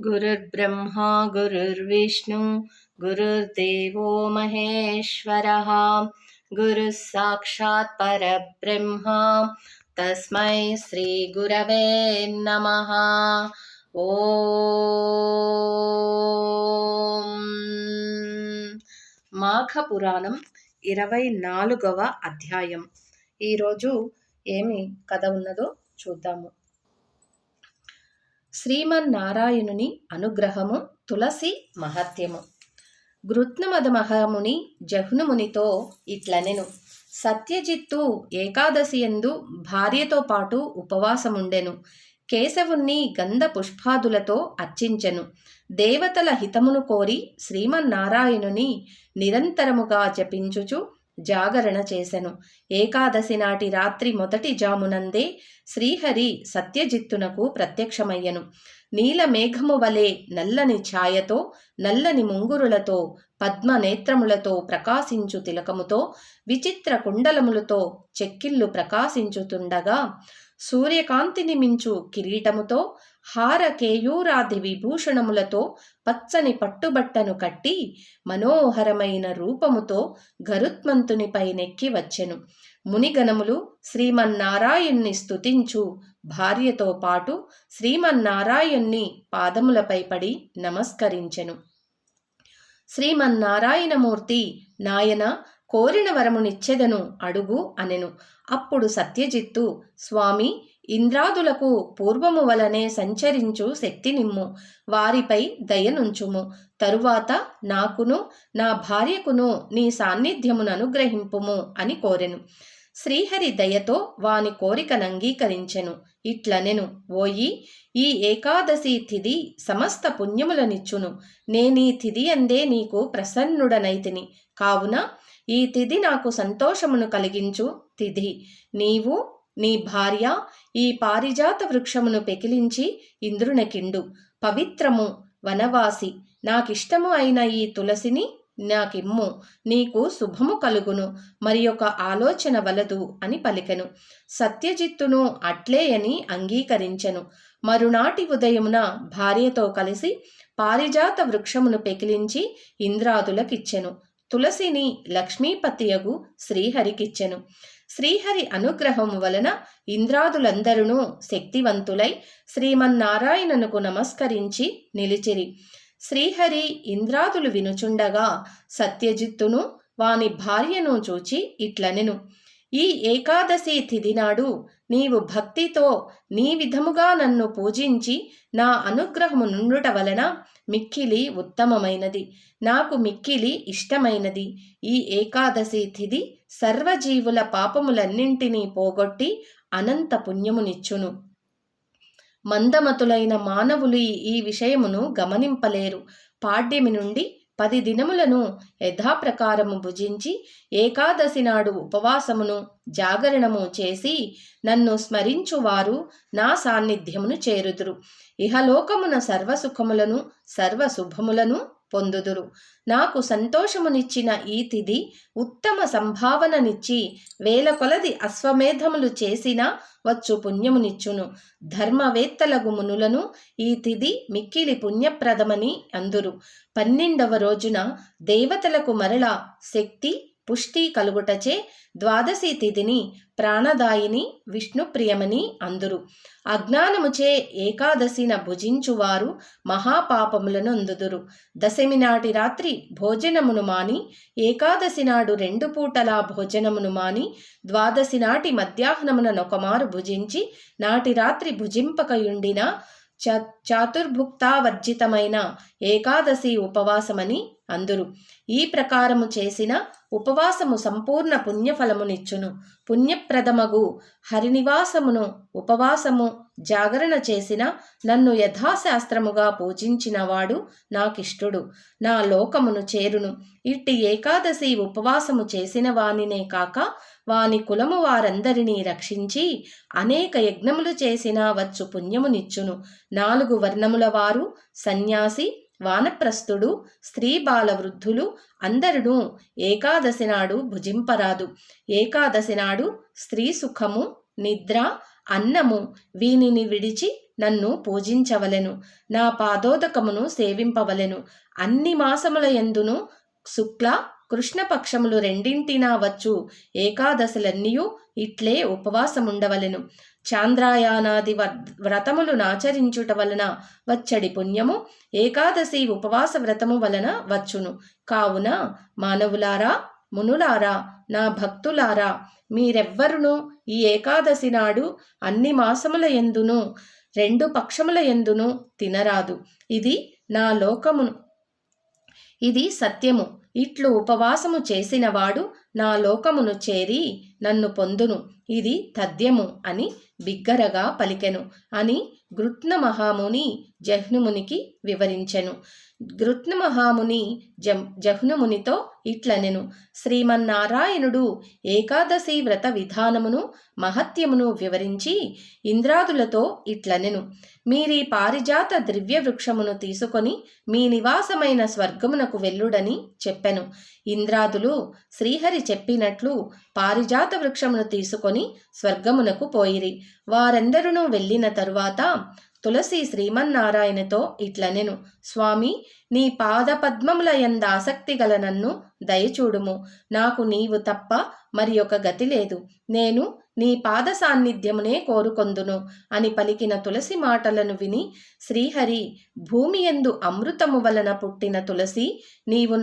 गुरुर्ब्रह्मा गुरुर्विष्णु गुरुर्देवो महेश्वरः गुरुः साक्षात् परब्रह्म तस्मै श्री गुरवे नमः। ఓం మాఘ పురాణం 24వ అధ్యాయం. ఈరోజు ఏమి కథ ఉన్నదో చూద్దాము. శ్రీమన్నారాయణుని అనుగ్రహము, తులసి మహత్యము. గృత్నమద మహాముని జహ్నుమునితో ఇట్లనెను. సత్యజిత్తు ఏకాదశియందు భార్యతో పాటు ఉపవాసముండెను. కేశవుణ్ణి గంధ పుష్పాదులతో అర్చించెను. దేవతల హితమును కోరి శ్రీమన్నారాయణుని నిరంతరముగా జపించుచు జాగరణ చేసెను. ఏకాదశి నాటి రాత్రి మొదటి జామునందే శ్రీహరి సత్యజిత్తునకు ప్రత్యక్షమయ్యను. నీలమేఘము వలె నల్లని ఛాయతో, నల్లని ముంగురులతో, పద్మనేత్రములతో ప్రకాశించు తిలకముతో, విచిత్ర కుండలములతో చెక్కిళ్ళు ప్రకాశించుతుండగా, సూర్యకాంతిని మించు కిరీటముతో, హార కేయూరాది విభూషణములతో, పచ్చని పట్టుబట్టను కట్టి మనోహరమైన రూపముతో గరుత్మంతునిపై నెక్కి వచ్చెను. మునిగణములు శ్రీమన్నారాయణ్ణి స్తుతించు భార్యతో పాటు శ్రీమన్నారాయణ్ణి పాదములపై పడి నమస్కరించెను. శ్రీమన్నారాయణమూర్తి, నాయన, కోరిన వరమునిచ్చెదను అడుగు అనెను. అప్పుడు సత్యజిత్తు, స్వామి, ఇంద్రాదులకు పూర్వము వలనే సంచరించు శక్తినిమ్ము, వారిపై దయనుంచుము. తరువాత నాకును నా భార్యకును నీ సాన్నిధ్యమును అనుగ్రహింపుము అని కోరెను. శ్రీహరి దయతో వాని కోరికనంగీకరించెను. ఇట్లనెను, ఓయి, ఈ ఏకాదశి తిథి సమస్త పుణ్యములనిచ్చును. నేనీ తిథి అందే నీకు ప్రసన్నుడనైతిని. కావున ఈ తిథి నాకు సంతోషమును కలిగించు తిథి. నీవు నీ భార్య ఈ పారిజాత వృక్షమును పెకిలించి ఇంద్రునకిండు. పవిత్రము, వనవాసి, నాకిష్టము అయిన ఈ తులసిని నాకిమ్ము, నీకు శుభము కలుగును, మరి ఒక ఆలోచన వలదు అని పలికెను. సత్యజిత్తును అట్లే అని అంగీకరించెను. మరునాటి ఉదయమున భార్యతో కలిసి పారిజాత వృక్షమును పెకిలించి ఇంద్రాదులకిచ్చెను. తులసిని లక్ష్మీపతియగు శ్రీహరికిచ్చెను. శ్రీహరి అనుగ్రహము వలన ఇంద్రాదులందరూ శక్తివంతులై శ్రీమన్నారాయణనుకు నమస్కరించి నిలిచిరి. శ్రీహరి ఇంద్రాదులు వినుచుండగా సత్యజిత్తును వాని భార్యను చూచి ఇట్లనెను. ఈ ఏకాదశి తిథి నాడు నీవు భక్తితో నీ విధముగా నన్ను పూజించి నా అనుగ్రహము నుండుట వలన మిక్కిలి ఉత్తమమైనది, నాకు మిక్కిలి ఇష్టమైనది. ఈ ఏకాదశి తిథి సర్వజీవుల పాపములన్నింటినీ పోగొట్టి అనంత పుణ్యమునిచ్చును. మందమతులైన మానవులు ఈ విషయమును గమనింపలేరు. పాడ్యమి నుండి 10 దినములను యథాప్రకారము భుజించి ఏకాదశి నాడు ఉపవాసమును జాగరణము చేసి నన్ను స్మరించువారు నా సాన్నిధ్యమును చేరుదురు. ఇహలోకమున సర్వసుఖములను సర్వశుభములను పొందుదురు. నాకు సంతోషమునిచ్చిన ఈ తిథి ఉత్తమ సంభావననిచ్చి వేల కొలది అశ్వమేధములు చేసిన వచ్చు పుణ్యమునిచ్చును. ధర్మవేత్తలగు మునులను ఈ తిథి మిక్కిలి పుణ్యప్రదమని అందురు. 12వ రోజున దేవతలకు మరల శక్తి పుష్టి కలుగుటచే ద్వాదశి తిథిని ప్రాణదాయిని విష్ణుప్రియమని అందురు. అజ్ఞానముచే ఏకాదశిన భుజించువారు మహాపాపములను అందుదురు. దశమి నాటి రాత్రి భోజనమును మాని ఏకాదశి నాడు 2 పూటలా భోజనమును మాని ద్వాదశి నాటి మధ్యాహ్నమున నొకమారు భుజించి నాటి రాత్రి భుజింపకయుండిన చాతుర్భుక్తావర్జితమైన ఏకాదశి ఉపవాసమని అందురు. ఈ ప్రకారము చేసిన ఉపవాసము సంపూర్ణ పుణ్యఫలమునిచ్చును. పుణ్యప్రదమగు హరినివాసమును ఉపవాసము జాగరణ చేసిన నన్ను యథాశాస్త్రముగా పూజించిన వాడు నాకిష్టుడు, నా లోకమును చేరును. ఇట్టి ఏకాదశి ఉపవాసము చేసిన వానినే కాక వాని కులము వారందరినీ రక్షించి అనేక యజ్ఞములు చేసిన వచ్చు పుణ్యమునిచ్చును. 4 వర్ణముల వారు, సన్యాసి, వానప్రస్థుడు, స్త్రీ బాల వృద్ధులు అందరును ఏకాదశి నాడు భుజింపరాదు. ఏకాదశి నాడు స్త్రీ సుఖము, నిద్ర, అన్నము వీనిని విడిచి నన్ను పూజించవలెను. నా పాదోదకమును సేవింపవలెను. అన్ని మాసముల యందును శుక్ల కృష్ణపక్షములు రెండింటినా వచ్చు ఏకాదశులన్నీయు ఇట్లే ఉపవాసముండవలెను. చాంద్రాయానాది వ్రతములు నాచరించుట వలన వచ్చడి పుణ్యము ఏకాదశి ఉపవాస వ్రతము వలన వచ్చును. కావున మానవులారా, మునులారా, నా భక్తులారా, మీరెవ్వరును ఈ ఏకాదశి నాడు అన్ని మాసముల యందును 2 పక్షముల యందును తినరాదు. ఇది నా లోకమును, ఇది సత్యము. ఇట్లు ఉపవాసము చేసినవాడు నా లోకమును చేరి నన్ను పొందును. ఇది తథ్యము అని బిగ్గరగా పలికెను అని గృత్న మహాముని జహ్నుమునికి వివరించెను. గృత్న మహాముని జహ్నుమునితో ఇట్లనెను. శ్రీమన్నారాయణుడు ఏకాదశి వ్రత విధానమును మహత్యమును వివరించి ఇంద్రాదులతో ఇట్లనెను. మీరీ పారిజాత ద్రవ్య వృక్షమును తీసుకొని మీ నివాసమైన స్వర్గమునకు వెళ్ళుడని చెప్పెను. ఇంద్రాదులు శ్రీహరి చెప్పినట్లు పారిజాత వృక్షమును తీసుకొని స్వర్గమునకు పోయిరి. వారందరూ వెళ్ళిన తరువాత తులసి శ్రీమన్నారాయణతో ఇట్లనెను. స్వామి, నీ పాదపద్మముల యంద ఆసక్తి గల నన్ను దయచూడుము. నాకు నీవు తప్ప మరి ఒక గతి లేదు. నేను నీ పాద సాన్నిధ్యమునే కోరుకొందును అని పలికిన తులసి మాటలను విని శ్రీహరి, భూమి యందు అమృతము వలన పుట్టిన తులసి, నీవు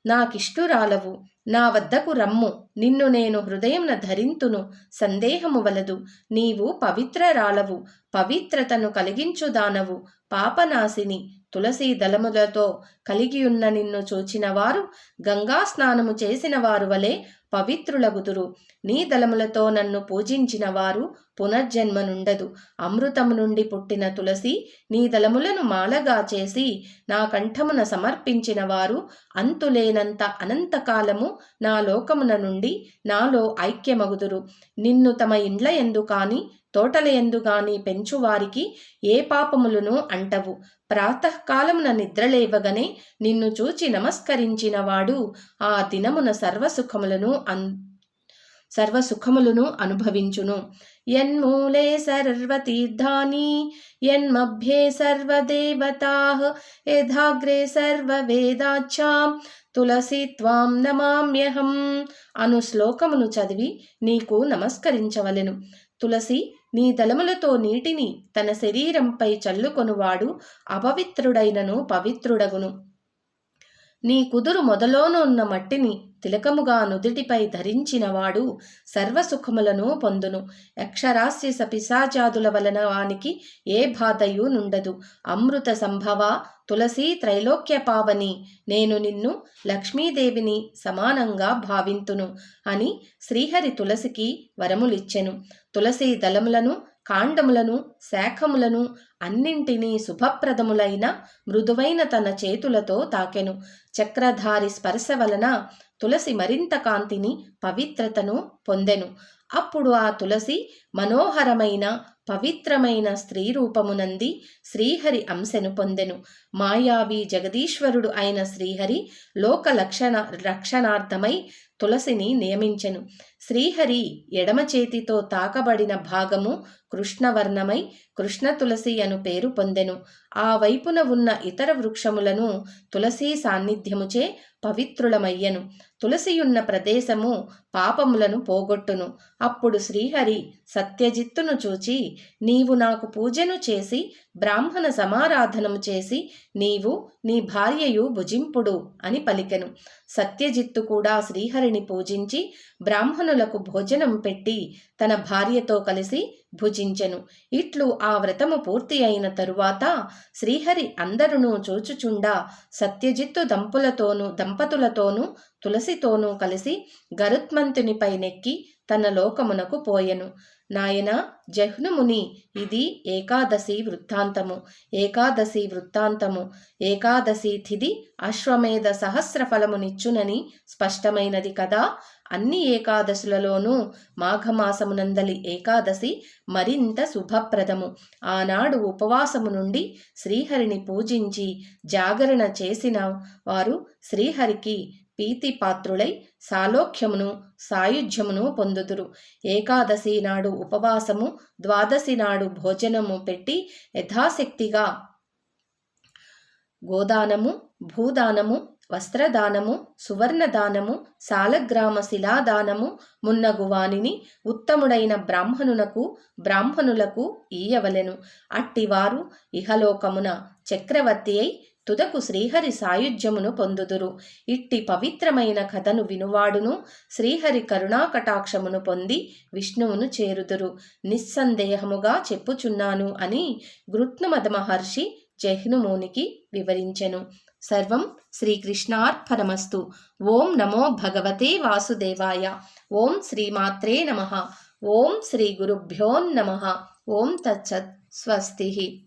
నాకిష్టురాలవు. నా వద్దకు రమ్ము. నిన్ను నేను హృదయమున ధరింతును. సందేహము వలదు. నీవు పవిత్రరాలవు, పవిత్రతను కలిగించుదానవు, పాపనాశిని. తులసి దళములతో కలిగియున్న నిన్ను చూచిన వారు గంగా స్నానము చేసిన వారు వలె పవిత్రులగుదురు. నీ దళములతో నన్ను పూజించిన వారు పునర్జన్మనుండదు. అమృతము నుండి పుట్టిన తులసి, నీ దళములను మాలగా చేసి నా కంఠమున సమర్పించిన వారు అంతులేనంత అనంతకాలము నా లోకమున నుండి నాలో ఐక్యమగుదురు. నిన్ను తమ ఇండ్ల యందు కాని తోటల యందు గాని పెంచువారికి ఏ పాపములను అంటవు. ప్రాతకాలమున నిద్రలేవగనే నిన్ను చూచి నమస్కరించిన వాడు ఆ దినమున సర్వసుఖములను అనుభవించును. యన్మూలే సర్వతీర్థాని యన్మభ్యే సర్వదేవతాః యథాగ్రే సర్వవేదాచ్చాం తులసి త్వాం నమామ్యహం అను శ్లోకమును చదివి నీకు నమస్కరించవలెను. తులసి నీ దళములతో నీటిని తన శరీరంపై చల్లుకొనువాడు అపవిత్రుడైనను పవిత్రుడగును. నీ కుదురు మొదలోనున్న మట్టిని తిలకముగా నుదిటిపై ధరించినవాడు సర్వసుఖములను పొందును. యక్షరాస్యస పిశాచాదుల వలన వానికి ఏ బాధయు నుండదు. అమృత సంభవ తులసి త్రైలోక్య పావని, నేను నిన్ను లక్ష్మీదేవిని సమానంగా భావింతును అని శ్రీహరి తులసికి వరములిచ్చెను. తులసి దళములను, కాండములను, శాఖములను అన్నింటినీ శుభప్రదములైన మృదువైన తన చేతులతో తాకెను. చక్రధారి స్పర్శ వలన తులసి మరింత కాంతిని, పవిత్రతను పొందెను. అప్పుడు ఆ తులసి మనోహరమైన పవిత్రమైన స్త్రీ రూపమునంది శ్రీహరి అంశను పొందెను. మాయావి జగదీశ్వరుడు అయిన శ్రీహరి లోక రక్షణార్థమై తులసిని నియమించెను. శ్రీహరి ఎడమ చేతితో తాకబడిన భాగము కృష్ణవర్ణమై కృష్ణ తులసి అను పేరు పొందెను. ఆ వైపున ఉన్న ఇతర వృక్షములను తులసి సాన్నిధ్యముచే పవిత్రులమయ్యను. తులసియున్న ప్రదేశము పాపములను పోగొట్టును. అప్పుడు శ్రీహరి సత్యజిత్తును చూచి, నీవు నాకు పూజను చేసి బ్రాహ్మణ సమారాధనము చేసి నీవు నీ భార్యయు భుజింపుడు అని పలికెను. సత్యజిత్తు కూడా శ్రీహరిని పూజించి బ్రాహ్మణులకు భోజనం పెట్టి తన భార్యతో కలిసి భుజించెను. ఇట్లు ఆ వ్రతము పూర్తి అయిన తరువాత శ్రీహరి అందరును చూచుచుండా సత్యజిత్తు దంపతులతోనూ తులసితోనూ కలిసి గరుత్మంతునిపై నెక్కి తన లోకమునకు పోయెను. నాయన జహ్నుముని, ఇది ఏకాదశి వృత్తాంతము. ఏకాదశి తిథి అశ్వమేధ సహస్ర ఫలమునిచ్చునని స్పష్టమైనది కదా. అన్ని ఏకాదశులలోనూ మాఘమాసమునందలి ఏకాదశి మరింత శుభప్రదము. ఆనాడు ఉపవాసము నుండి శ్రీహరిని పూజించి జాగరణ చేసిన వారు శ్రీహరికి ప్రీతిపాత్రులై సాలోక్యమును సాయుధ్యమును పొందుదురు. ఏకాదశి నాడు ఉపవాసము, ద్వాదశి నాడు భోజనము పెట్టి యథాశక్తిగా గోదానము, భూదానము, వస్త్రదానము, సువర్ణదానము, సాలగ్రామ శిలాదానము మున్నగు వానిని ఉత్తముడైన బ్రాహ్మణులకు ఈయవలెను. అట్టివారు ఇహలోకమున చక్రవర్తి అయి తుదకు శ్రీహరి సాయుధ్యమును పొందుదురు. ఇట్టి పవిత్రమైన కథను వినువాడును శ్రీహరి కరుణాకటాక్షమును పొంది విష్ణువును చేరుదురు. నిస్సందేహముగా చెప్పుచున్నాను అని గృత్నమద మహర్షి జహ్నుమునికి వివరించెను. సర్వం శ్రీకృష్ణార్పణమస్తు. ఓం నమో భగవతే వాసుదేవాయ. ఓం శ్రీమాత్రే నమః. ఓం శ్రీ గురుభ్యో నమః. ఓం తత్సత్. స్వస్తి.